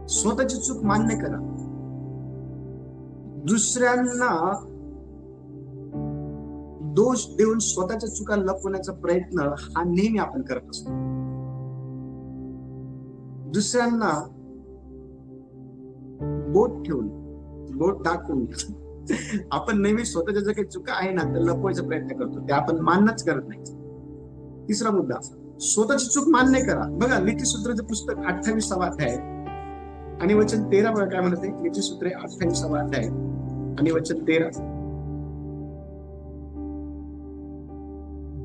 स्वतःची चूक मान्य करा. दुसऱ्यांना दोष देऊन स्वतःच्या चुका लपवण्याचा प्रयत्न हा नेहमी आपण करत असतो. दुसऱ्यांना बोट ठेवून, बोट दाखवून आपण नेहमी स्वतःच्या ज्या काही चुका आहे ना त्या लपवायचा प्रयत्न करतो, ते आपण मान्यच करत नाही. तिसरा मुद्दा, स्वतःची चूक मान्य करा. बघा, नीतिसूत्राचं पुस्तक 28वा अध्याय आणि वचन 13 बघा काय म्हणते. नीतिसूत्रे 28वा अध्याय आणि वचन 13.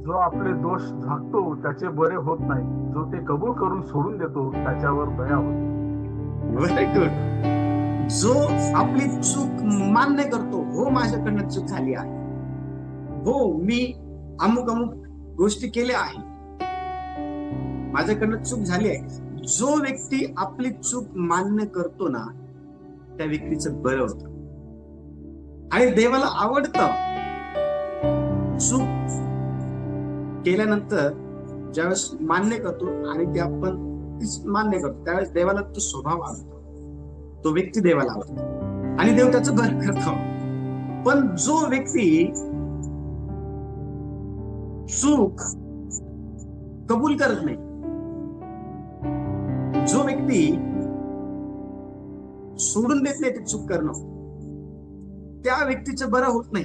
जो आपले दोष झाकतो त्याचे बरे होत नाही, जो ते कबूल करून सोडून देतो त्याच्यावर दया होते. Very good. जो आपली चूक मान्य करतो, हो माझ्याकडनं चूक झाली आहे, हो मी अमुक अमुक गोष्टी केल्या आहे, माझ्याकडनं चूक झाली आहे. जो व्यक्ती आपली चूक मान्य करतो ना त्या व्यक्तीचं बरं होतं. आणि देवाला आवडतं चूक केल्यानंतर ज्यावेळेस मान्य करतो आणि ते आपण मान्य करतो त्यावेळेस देवाला तो स्वभाव आवडतो, तो व्यक्ती देवाला आवडतो आणि देव त्याचं बरं करतो. पण जो व्यक्ती चूक कबूल करत नाही, जो व्यक्ती सोडून देत नाही ते चूक करणं, त्या व्यक्तीचं बरं होत नाही.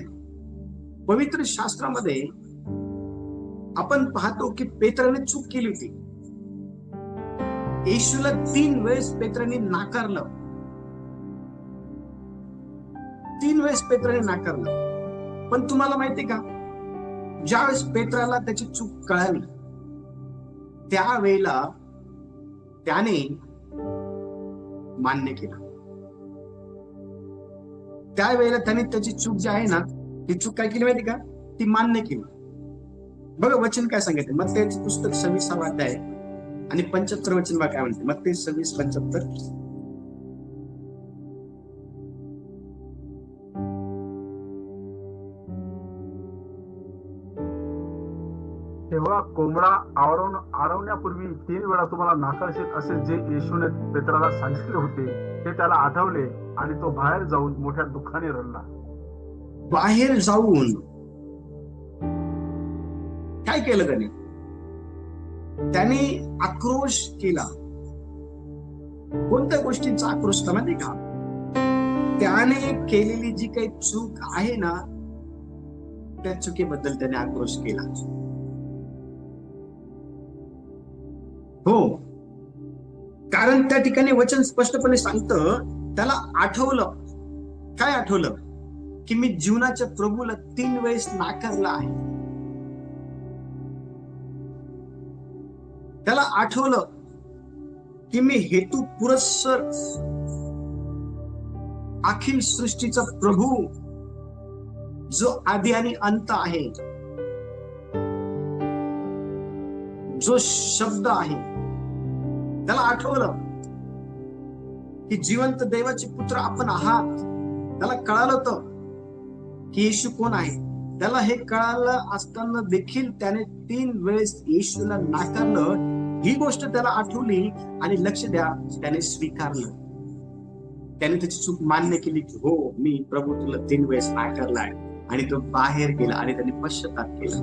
पवित्र शास्त्रामध्ये आपण पाहतो की पेत्राने चूक केली होती. येशूला 3 वेळेस पेत्राने नाकारलं. 3 वेळेस पेत्राने नाकारलं. पण तुम्हाला माहितीये का, ज्यावेळेस पेत्राला त्याची चूक कळाली त्यावेळेला त्याने मान्य केलं. त्यावेळेला त्याने त्याची चूक जी आहे ना ती चूक काय केली माहिती का, ती मान्य केली. बघा वचन काय सांगितलं, मत्तेचं पुस्तक 26वा अध्याय आणि 75 वचन बघा काय म्हणते. मत्ते 26:75. तेव्हा कोंबडा आरवण्यापूर्वी 3 वेळा तुम्हाला नाकारशील असे जे येशूने पेत्राला सांगितले होते ते त्याला आठवले आणि तो बाहेर जाऊन मोठ्या दुःखाने रडला. बाहेर जाऊन काय केलं त्याने आक्रोश केला. कोणत्या गोष्टींचा आक्रोश केला माहिती का, त्याने केलेली जी काही चूक आहे ना त्या चुकीबद्दल त्याने आक्रोश केला. हो, कारण त्या ठिकाणी वचन स्पष्टपणे सांगतं, त्याला आठवलं. काय आठवलं की मी जीवनाच्या प्रभूला 3 वेळेस नाकारला आहे. त्याला आठवलं की मी हेतू पुरस्सर अखिल सृष्टीचा प्रभू जो आदी आणि अंत आहे, जो शब्द आहे, त्याला आठवलं की जिवंत देवाचे पुत्र आपण आहात. त्याला कळालं होतं की येशू कोण आहे. त्याला हे कळालं असताना देखील त्याने 3 वेळेस येशूला नाकारलं. ही गोष्ट त्याला आठवली आणि लक्ष द्या, त्याने स्वीकारलं. त्याने त्याची चूक मान्य केली की हो मी प्रभू तुला 3 वेळेस नाकारला आहे. आणि तो बाहेर गेला आणि त्याने पश्चाताप केला.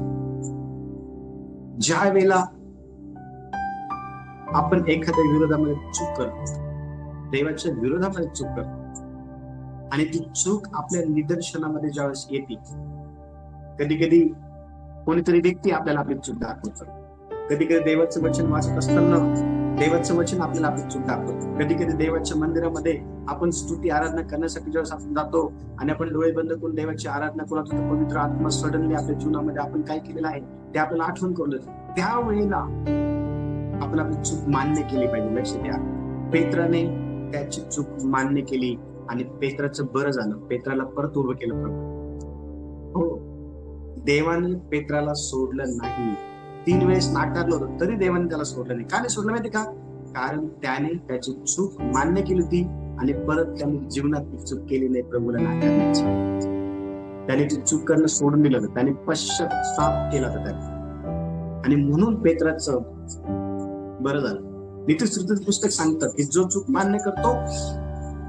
ज्या वेळेला आपण एखाद्या विरोधामध्ये चूक करतो, देवाच्या विरोधामध्ये चूक करतो आणि ती चूक आपल्या निदर्शनामध्ये ज्यावेळेस येते, कधी कधी कोणीतरी व्यक्ती आपल्याला आपली चूक दाखवतो. कधी कधी देवाचं वचन वाचत असताना देवाचं वचन आपल्याला आपली चूक दाखवतो. कधी कधी देवाच्या मंदिरामध्ये आपण स्तुती आराधना करण्यासाठी ज्यावेळेस आपण जातो आणि आपण डोळे बंद करून देवाची आराधना करतो, तर पवित्र आत्मा सडनली आपल्या जीवनामध्ये आपण काय केलेलं आहे ते आपल्याला आठवण करून देतो. त्यावेळेला आपण आपली चूक मान्य केली पाहिजे. लक्ष द्या, पेत्राने त्याची चूक मान्य केली आणि पेत्राचं बरं झालं. पेत्राला परत उभं केलं प्रभू. हो, देवाने पेत्राला सोडलं नाही. 3 वेळेस नाकारलं होतं तरी देवाने त्याला सोडलं नाही. का नाही सोडलं माहिती का, कारण त्याने त्याची चूक मान्य केली होती आणि परत त्याने जीवनात ती चूक केली नाही प्रभूला नाकारण्याची. त्याने ती चूक करणं सोडून दिलं होतं. त्याने पश्चाताप केला होता त्याने आणि म्हणून पेत्राचं बरं झालं. नीतिस्तुतीचं पुस्तक सांगतं की जो चूक मान्य करतो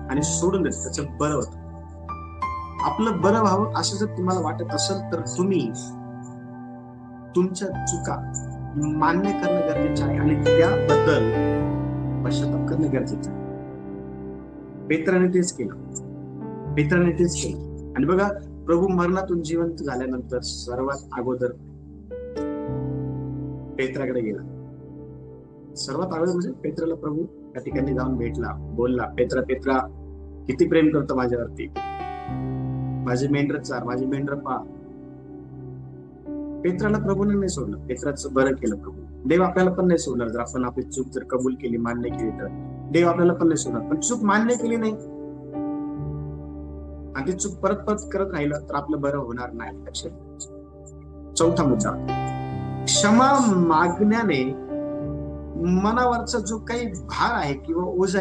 आणि सोडून देतो त्याचं बरं होतं. आपलं बरं व्हावं असं जर तुम्हाला वाटत असेल तर तुम्ही तुमच्या चुका मान्य करणं गरजेचं आहे आणि त्याबद्दल पश्चाताप करणं गरजेचं आहे. पेत्राने तेच केलं. आणि बघा, प्रभू मरणातून जिवंत झाल्यानंतर सर्वात अगोदर पेत्राकडे गेला. सर्वात अगोदर म्हणजे पेत्राला प्रभू त्या ठिकाणी जाऊन भेटला, बोलला, पेत्रा किती प्रेम करतो माझ्यावरती, माझे मेंढर चार, माझे मेंढर पहा. पेत्राला प्रभूने नाही सोडलं, पेत्राचं बरं केलं प्रभू. देव आपल्याला पण नाही सोडणार जर आपण आपली चूक जर कबूल केली, मान्य केली तर. देव आपल्याला पण नाही सोडणार, पण चूक मान्य केली नाही आणि ती चूक परत करत राहिलं तर आपलं बरं होणार नाही. लक्षात. चौथा मुद्दा, क्षमा मागण्याने मनावरचा जो काही भार आहे किंवा ओझ आहे